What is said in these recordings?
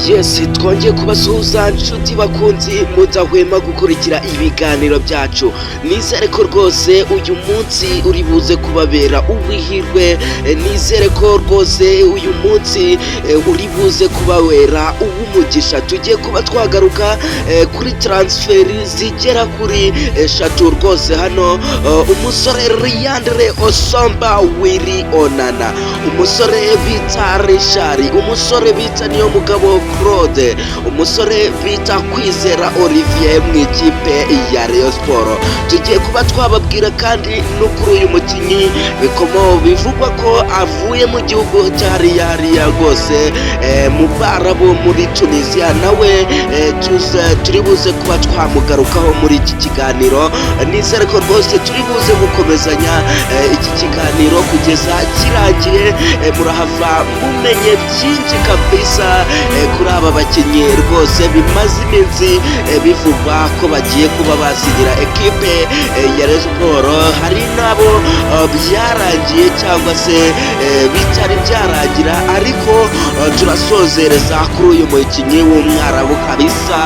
Yes, twongeye kubasuhuza inshuti bakunzi mudahwema gukurikira ibiganiro byacu. Nizere ko rwose uyu munsi uri buze kubabera uwihirwe, nizere ko rwose uyu munsi uri buze kubawera uw'umugisha. Tugiye kuba twagaruka kuri transferi zigera kuri 3 rwose hano. Umusore Leandre Osomba Willy Onana, umusore bita Richard, umusore bita Niyomugabo Claude, umusore bita Kwizera Olivier mu ikipe ya Rayon Sport. Tugiye kuba twababwira kandi no kuri uyu mukinyi bivugwa ko avuye mu gihugu cya Riyariya rwose mu Barabu muri Tunisia, nawe turi buze kuba twamugarukaho muri iki kiganiro. Nizere ko rwose turi buze gukomezanya iki kiganiro kugeza kirangiye, murahava mumenye byinshi kabisa kuri aba bakinnyi rwose bimaze iminsi bivugwa ko bagiye kuba basigira ekipe ya Rayon Sport. Hari nabo byarangiye cyangwa se bitari byarangira, ariko turasozereza kuri uyu mukinnyi w'umwarabu kabisa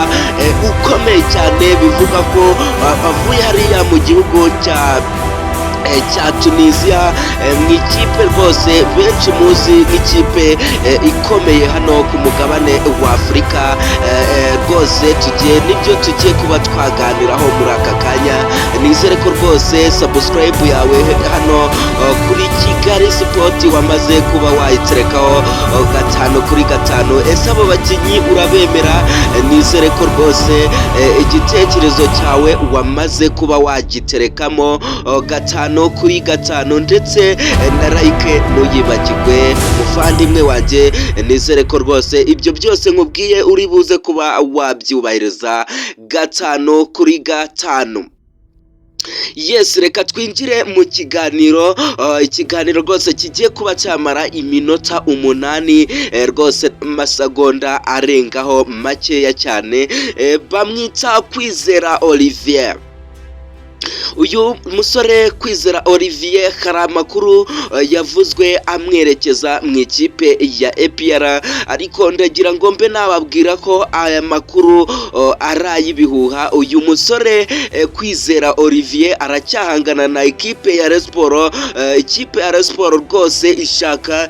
ukomeye cyane, bivuga ko avuye hariya mu gihugu cya Tunisia mu ikipe rwose benshi muzi nk'ikipe ikomeye hano ku mugabane wa Afurika. Rwose nibyo tugiye kuba twaganiraho muri aka kanya. Nizere ko rwose subscribe yawe hano kuri Kigali Sport wamaze kuba wayiterekaho 5/5. Ese abo bakinnyi urabemera? Nizere ko rwose igitekerezo cyawe wamaze kuba wagiterekamo 5/5, ndetse na like ntuyibagirwe muvandimwe wanjye. Nizere ko rwose ibyo byose nkubwiye uri buze kuba wabyubahiriza 5/5. Yes, reka twinjire mu kiganiro. Ikiganiro rwose kigiye kuba cyamara iminota 8 rwose, masegonda arengaho makeya cyane. Bamwita Kwizera Olivier. Uyu musore Kwizera Olivier hari amakuru yavuzwe amwerekeza mu ikipe ya APR, ariko ndagira ngo mbe nababwira ko aya makuru ari ay'ibihuha. Uyu musore Kwizera Olivier aracyahangana na ikipe ya Rayon Sport. Ikipe ya Rayon Sport rwose ishaka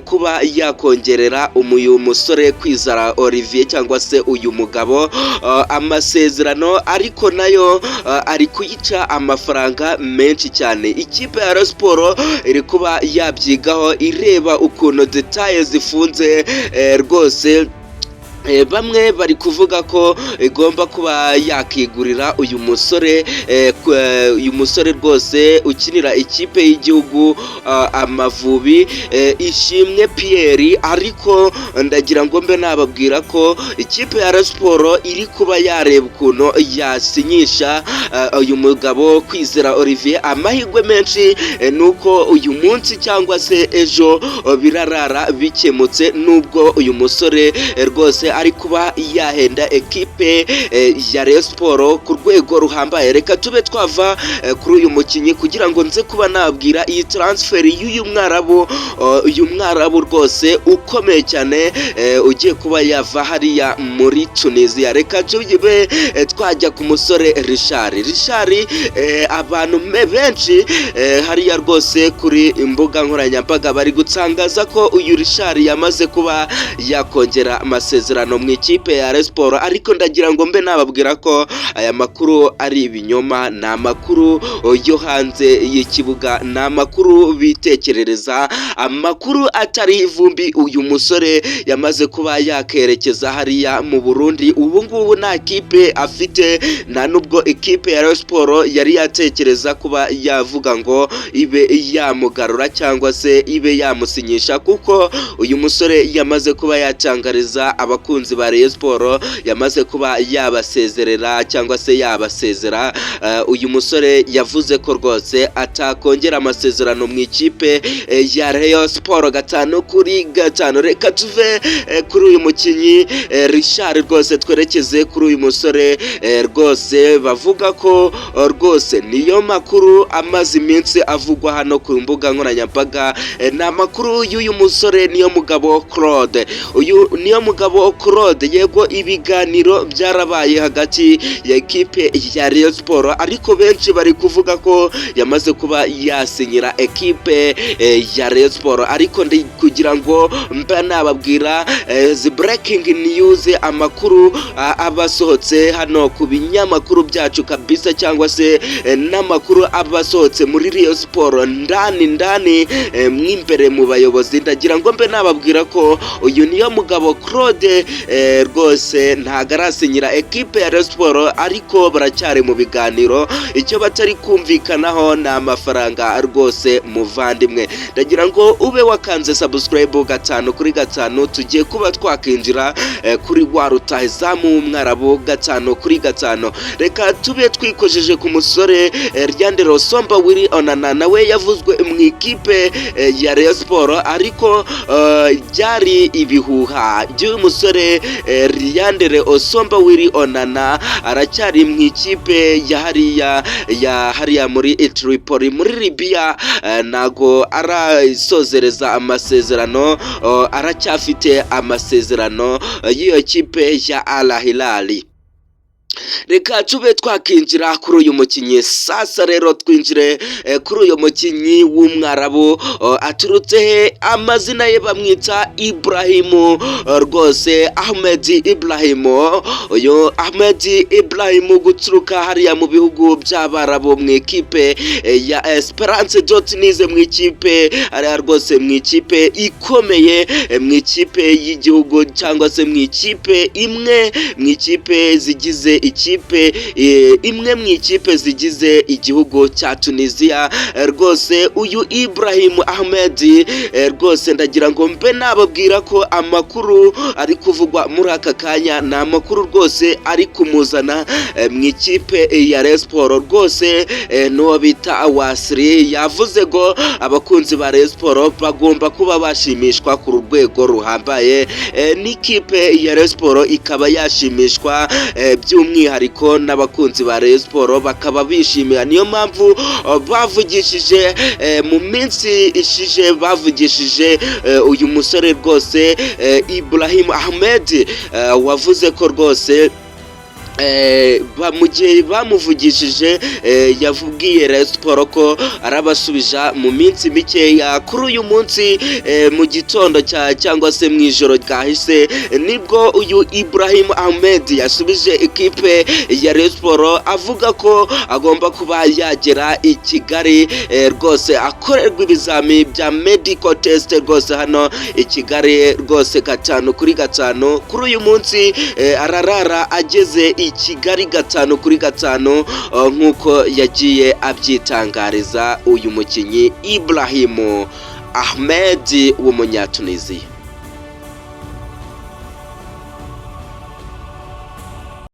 kuba yakongerera uyu musore Kwizera Olivier cyangwa se uyu mugabo amasezerano, ariko nayo ari kuyica amafaranga menshi cyane. Ikipe ya Rayon Sport iri kuba yabyigaho ireba ukuntu details zifunze rwose. Bamwe bari kuvuga ko igomba kuba yakigurira uyu musore rwose ukinira ikipe y'igihugu Amavubi, Ishimwe Pierre, ariko ndagira ngo mbe nababwira ko ikipe ya Rayon Sport iri kuba yareba ukuntu yasinyisha uyu mugabo Kwizera Olivier. Amahirwe menshi nuko uyu munsi cyangwa se ejo birarara bikemutse, nubwo uyu musore rwose ari kuba yahenda ekipe ya Rayon Sport ku rwego ruhambaye. Reka tube twava kuri uyu mukinnyi kugira ngo nze kuba nabwira iyi transfer y'uyu mwarabu rwose ukomeye cyane ugiye kuba yava hariya muri Tunisia. Reka tube twajya ku musore Richard. Abantu benshi hariya rwose kuri imbuga nkoranyambaga bari gutangaza ko uyu Richard yamaze kuba yakongera amasezerano mu ikipe ya Rayon Sport, ariko ndagira ngo mbe nababwira ko aya makuru ari ibinyoma. Ni amakuru yo hanze y'ikibuga, ni amakuru bitekerereza, amakuru atari ivumbi. Uyu musore yamaze kuba yakerekeza hariya mu Burundi. Ubu ngubu nta kipe afite, nta nubwo ikipe ya Rayon Sport yari yatekereza kuba yavuga ngo ibe yamugarura cyangwa se ibe yamusinyisha, kuko uyu musore yamaze kuba yatangariza abakunzi ba Rayon Sport, yamaze kuba yabasezerera cyangwa se yabasezera. Uyu musore yavuze ko rwose atakongera amasezerano mu ikipe ya Rayon Sport 5/5. Reka tuve kuri uyu mukinnyi Richard rwose twerekeze kuri uyu musore rwose bavuga ko rwose niyo makuru amaze iminsi avugwa hano ku mbuga nkoranyambaga. Ni amakuru y'uyu musore Niyomugabo Claude. Uyu Niyomugabo Claude, yego ibiganiro byarabaye hagati ya ekipe ya Rayon Sport, ariko benshi bari kuvuga ko yamaze kuba yasinyira ekipe ya Rayon Sport, ariko ndi kugira ngo mba nababwira the breaking news, amakuru abasohotse hano ku binyamakuru byacu kabisa, cyangwa se n'amakuru abasohotse muri Rayon Sport ndani mwimbere mu bayobozi. Ndagira ngo mbe nababwira ko uyu niyo mugabo Claude rwose ntago arasinyira ekipe ya Rayon Sport, ariko baracyari mu biganiro. Icyo batari kumvikanaho ni amafaranga rwose muvandimwe. Ndagira ngo ube wakanze subscribe 5/5, tugiye kuba twakinjira kuri wa rutahizamu Mwarabu 5/5. Reka tube twikojeje ku musore Ryandere Osomba Willy Onana, nawe yavuzwe mu ikipe ya Rayon Sport, ariko byari ibihuha by'uyu musore Ryandere Osomba Willy Onana. Aracyari mu ikipe ya hariya muri Tripoli muri Libya, nago arasozereza amasezerano, aracyafite amasezerano y'iyo kipe ya Al Hilal. Reka tube twakinjira kuri uyu mukinyi sasa. Rero twinjire kuri uyu mukinyi w'Umwarabu, aturutse he? Amazina ye bamwita Ibrahimu, rwose Ahmed Ibrahimu. Uyu Ahmed Ibrahimu guturuka hariya mu bihugu by'Abarabu mu ikipe ya Esperance de Tunis, mu ikipe hariya rwose mu ikipe ikomeye, mu ikipe y'igihugu, cyangwa se mu ikipe imwe mu ikipe zigize imwe mu ikipe zigize igihugu cya Tunisia. Rwose uyu Ibrahim Ahmed, rwose ndagira ngo mbe nababwira ko amakuru ari kuvugwa muri aka kanya ni amakuru rwose ari kumuzana mu ikipe ya Rayon Sport. Rwose n'uwo bita Wasri yavuze ngo abakunzi ba Rayon Sport bagomba kuba bashimishwa ku rwego ruhambaye, n'ikipe ya Rayon Sport ikaba yashimishwa by'umwihariko n'abakunzi ba Rayon Sport bakaba bishimira. Niyo mpamvu bavugishije mu minsi ishije, bavugishije uyu musore rwose Ibrahim Ahmed, wavuze ko rwose mu gihe bamuvugishije yavubwiye Rayon Sport ko arabasubija mu minsi mikeya. Kuri uyu munsi mu gitondo cyangwa se mu ijoro ryahise, nibwo uyu Ibrahim Ahmed yasubije ekipe ya Rayon Sport, avuga ko agomba kuba yagera i Kigali, rwose akorerwa ibizami bya medical test rwose hano i Kigali, rwose 5/5. Kuri uyu munsi ararara ageze i Kigali 5/5, nk'uko yagiye abyitangariza uyu mukinyi Ibrahim Ahmed w'Umunyatuniziya.